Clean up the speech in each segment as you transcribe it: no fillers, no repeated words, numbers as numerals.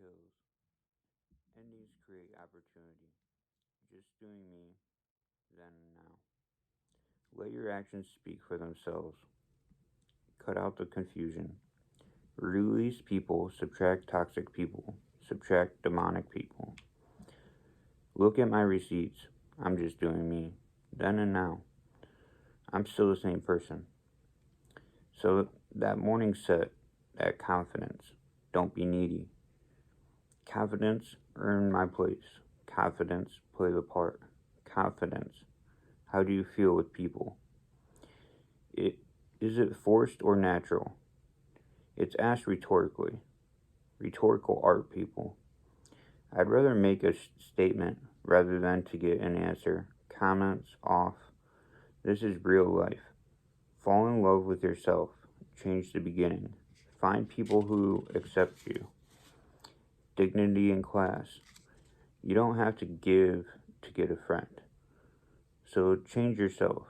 kills. Endings create opportunity. Just doing me, then and now. Let your actions speak for themselves. Cut out the confusion. Release people, subtract toxic people, subtract demonic people. Look at my receipts. I'm just doing me, then and now. I'm still the same person. So that morning set, that confidence. Don't be needy. Confidence, earn my place. Confidence, play the part. Confidence, how do you feel with people? Is it forced or natural? It's asked rhetorically. Rhetorical art, people. I'd rather make a statement rather than to get an answer. Comments off. This is real life. Fall in love with yourself. Change the beginning. Find people who accept you. Dignity in class. You don't have to give to get a friend. So change yourself,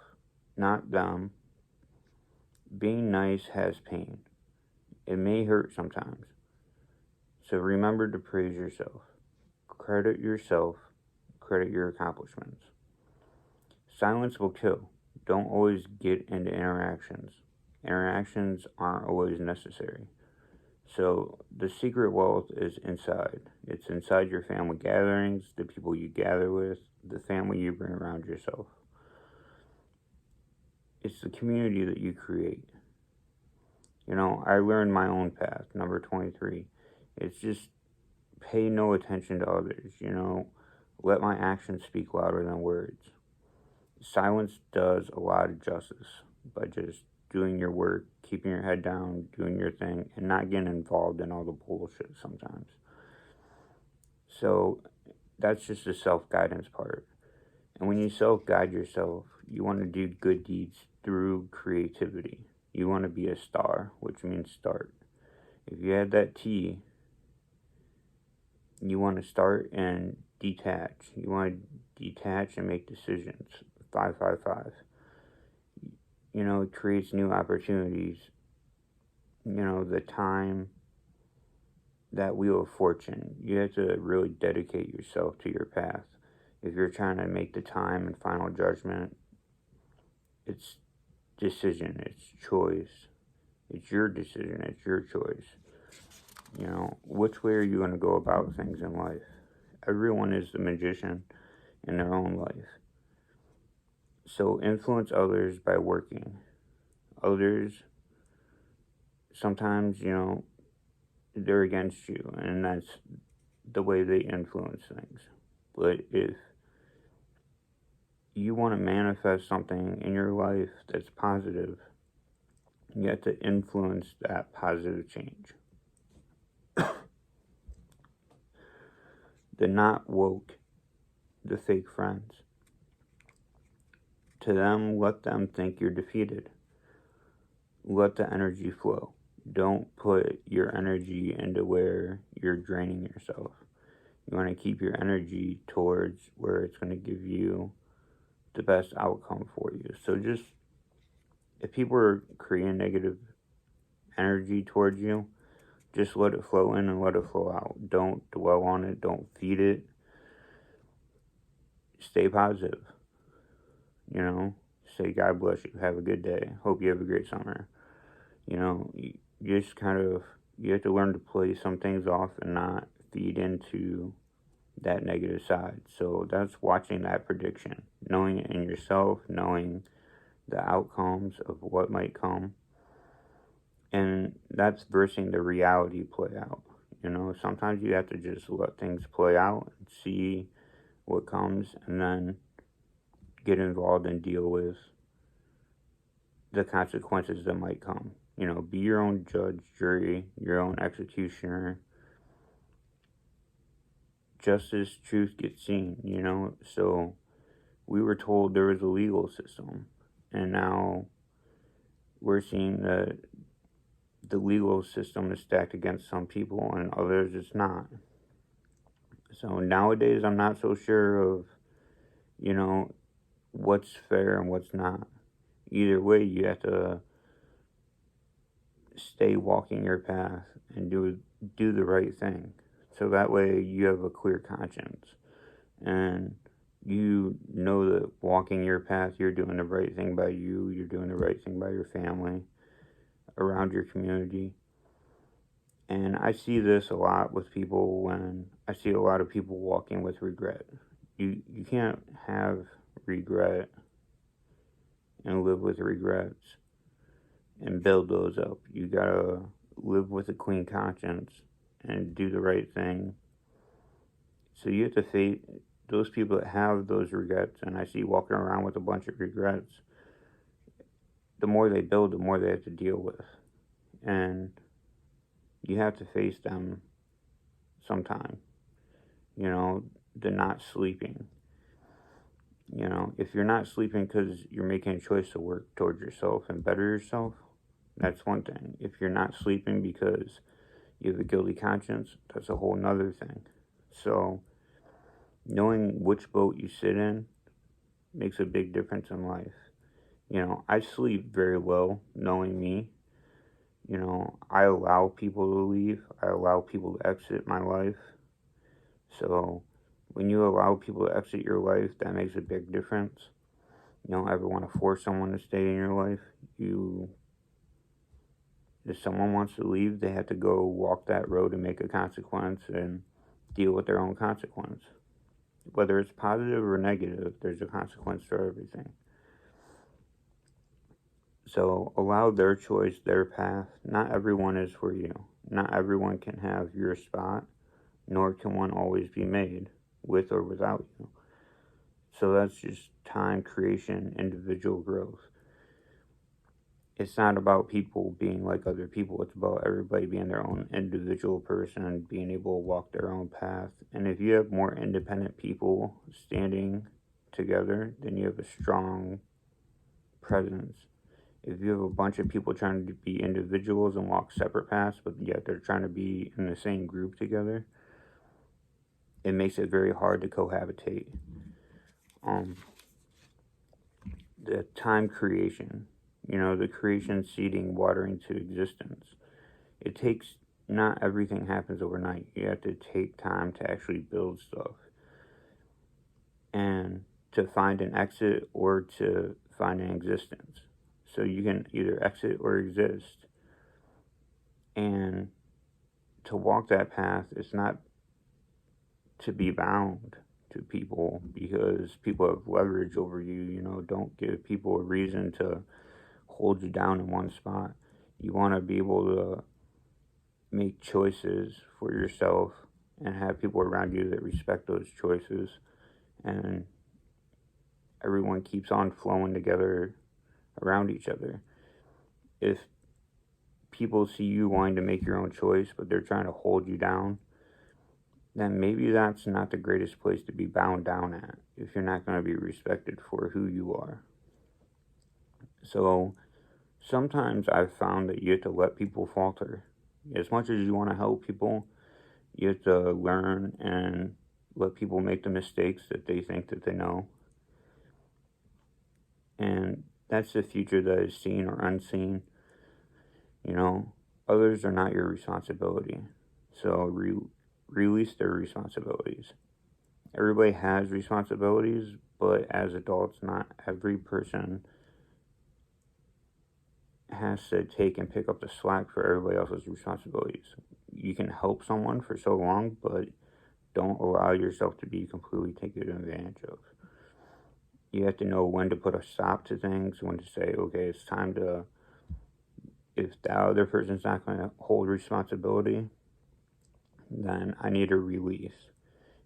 not them. Being nice has pain. It may hurt sometimes. So remember to praise yourself. Credit yourself. Credit your accomplishments. Silence will kill. Don't always get into interactions. Interactions aren't always necessary. So the secret wealth is inside. It's inside your family gatherings, the people you gather with, the family you bring around yourself. It's the community that you create. I learned my own path, number 23. It's just pay no attention to others, Let my actions speak louder than words. Silence does a lot of justice by just doing your work, keeping your head down, doing your thing, and not getting involved in all the bullshit sometimes. So that's just the self-guidance part. And when you self-guide yourself, you want to do good deeds through creativity. You want to be a star, which means start. If you have that T, you want to start and detach. You want to detach and make decisions. 555. It creates new opportunities. The time, that wheel of fortune. You have to really dedicate yourself to your path. If you're trying to make the time and final judgment, it's decision, it's choice. It's your decision, it's your choice. Which way are you going to go about things in life? Everyone is the magician in their own life. So influence others by working. Others, sometimes, they're against you, and that's the way they influence things. But if you want to manifest something in your life that's positive, you have to influence that positive change. The not woke, the fake friends. To them, let them think you're defeated. Let the energy flow. Don't put your energy into where you're draining yourself. You want to keep your energy towards where it's going to give you the best outcome for you. So just, if people are creating negative energy towards you, just let it flow in and let it flow out. Don't dwell on it. Don't feed it. Stay positive. Say God bless you. Have a good day. Hope you have a great summer. You just you have to learn to play some things off and not feed into that negative side. So that's watching that prediction, knowing it in yourself, knowing the outcomes of what might come. And that's versus the reality play out. Sometimes you have to just let things play out and see what comes, and then get involved and deal with the consequences that might come. Be your own judge, jury, your own executioner. Justice, truth gets seen, So we were told there was a legal system, and now we're seeing that the legal system is stacked against some people and others it's not. So nowadays I'm not so sure of, what's fair and what's not. Either way, you have to stay walking your path and do the right thing. So that way you have a clear conscience. And you know that walking your path, you're doing the right thing by you, you're doing the right thing by your family, around your community. And I see this a lot with people when I see a lot of people walking with regret. You can't have regret and live with regrets and build those up. You gotta live with a clean conscience and do the right thing. So you have to face those people that have those regrets, and I see walking around with a bunch of regrets. The more they build, the more they have to deal with. And you have to face them sometime. You know, the not sleeping. You know, if you're not sleeping because you're making a choice to work towards yourself and better yourself, that's one thing. If you're not sleeping because you have a guilty conscience, that's a whole nother thing. So, knowing which boat you sit in makes a big difference in life. You know, I sleep very well knowing me. You know, I allow people to leave, I allow people to exit my life. So, when you allow people to exit your life, that makes a big difference. You don't ever want to force someone to stay in your life. If someone wants to leave, they have to go walk that road and make a consequence and deal with their own consequence. Whether it's positive or negative, there's a consequence for everything. So allow their choice, their path. Not everyone is for you. Not everyone can have your spot, nor can one always be made, with or without you. So that's just time, creation, individual growth. It's not about people being like other people. It's about everybody being their own individual person and being able to walk their own path. And if you have more independent people standing together, then you have a strong presence. If you have a bunch of people trying to be individuals and walk separate paths, but yet they're trying to be in the same group together, it makes it very hard to cohabitate. The time creation, you know, the creation, seeding, watering to existence. It takes, not everything happens overnight. You have to take time to actually build stuff. And to find an exit or to find an existence. So you can either exit or exist. And to walk that path is not to be bound to people because people have leverage over you. You know, don't give people a reason to hold you down in one spot. You want to be able to make choices for yourself and have people around you that respect those choices, and everyone keeps on flowing together around each other. If people see you wanting to make your own choice but they're trying to hold you down, then maybe that's not the greatest place to be bound down at if you're not going to be respected for who you are. So sometimes I've found that you have to let people falter. As much as you want to help people, you have to learn and let people make the mistakes that they think that they know. And that's the future that is seen or unseen. You know, others are not your responsibility. So release their responsibilities. Everybody has responsibilities, but as adults, not every person has to take and pick up the slack for everybody else's responsibilities. You can help someone for so long, but don't allow yourself to be completely taken advantage of. You have to know when to put a stop to things, when to say, okay, it's time to, if the other person's not going to hold responsibility, then I need to release.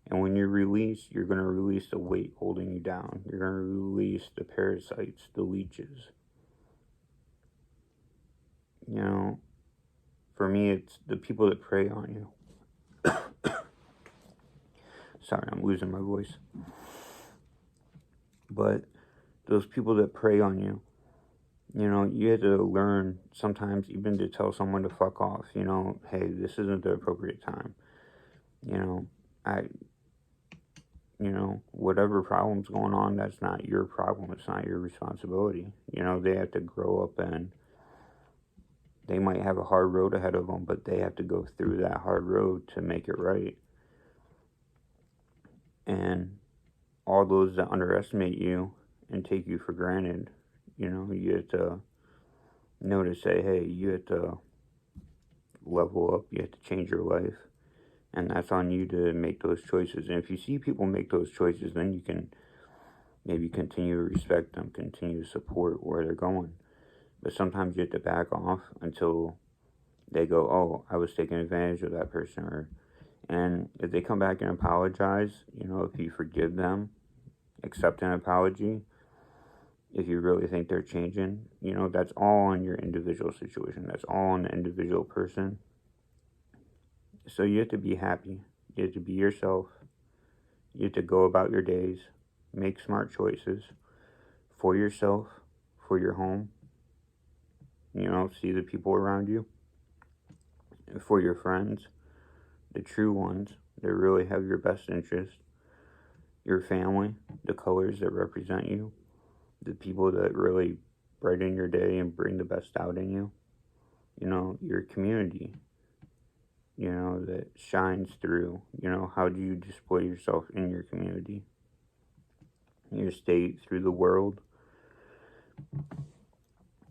And when you release, you're going to release the weight holding you down. You're going to release the parasites, the leeches. You know, for me, it's the people that prey on you. Sorry, I'm losing my voice. But those people that prey on you, you know, you have to learn sometimes even to tell someone to fuck off. You know, hey, this isn't the appropriate time. You know, whatever problem's going on, that's not your problem. It's not your responsibility. You know, they have to grow up and they might have a hard road ahead of them, but they have to go through that hard road to make it right. And all those that underestimate you and take you for granted, you have to notice, say, hey, you have to level up, you have to change your life. And that's on you to make those choices. And if you see people make those choices, then you can maybe continue to respect them, continue to support where they're going. But sometimes you have to back off until they go, oh, I was taking advantage of that person. And if they come back and apologize, if you forgive them, accept an apology, if you really think they're changing, that's all on your individual situation. That's all on the individual person. So you have to be happy. You have to be yourself. You have to go about your days, make smart choices for yourself, for your home. See the people around you, for your friends, the true ones that really have your best interest, your family, the colors that represent you, the people that really brighten your day and bring the best out in you, your community, that shines through. How do you display yourself in your community, your state, through the world?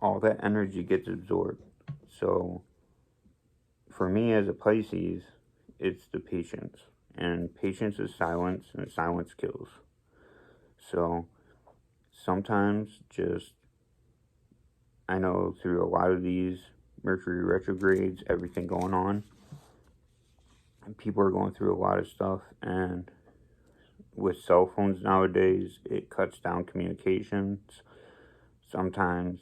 All that energy gets absorbed. So for me as a Pisces, it's the patience. And patience is silence, and silence kills. So sometimes I know through a lot of these Mercury retrogrades, everything going on, people are going through a lot of stuff, and with cell phones nowadays, it cuts down communications. Sometimes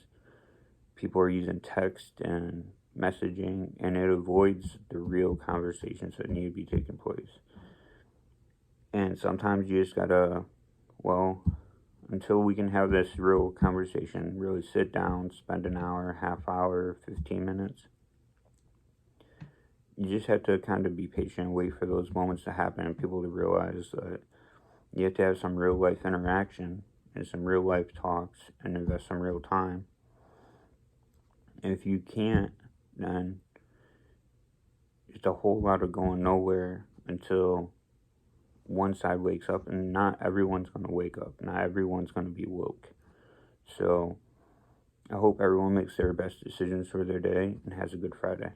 people are using text and messaging, and it avoids the real conversations that need to be taking place. And sometimes you just gotta, until we can have this real conversation, really sit down, spend an hour, half hour, 15 minutes, you just have to kind of be patient and wait for those moments to happen and people to realize that you have to have some real life interaction and some real life talks and invest some real time. And if you can't, then it's a whole lot of going nowhere until one side wakes up, and not everyone's going to wake up. Not everyone's going to be woke. So I hope everyone makes their best decisions for their day and has a good Friday.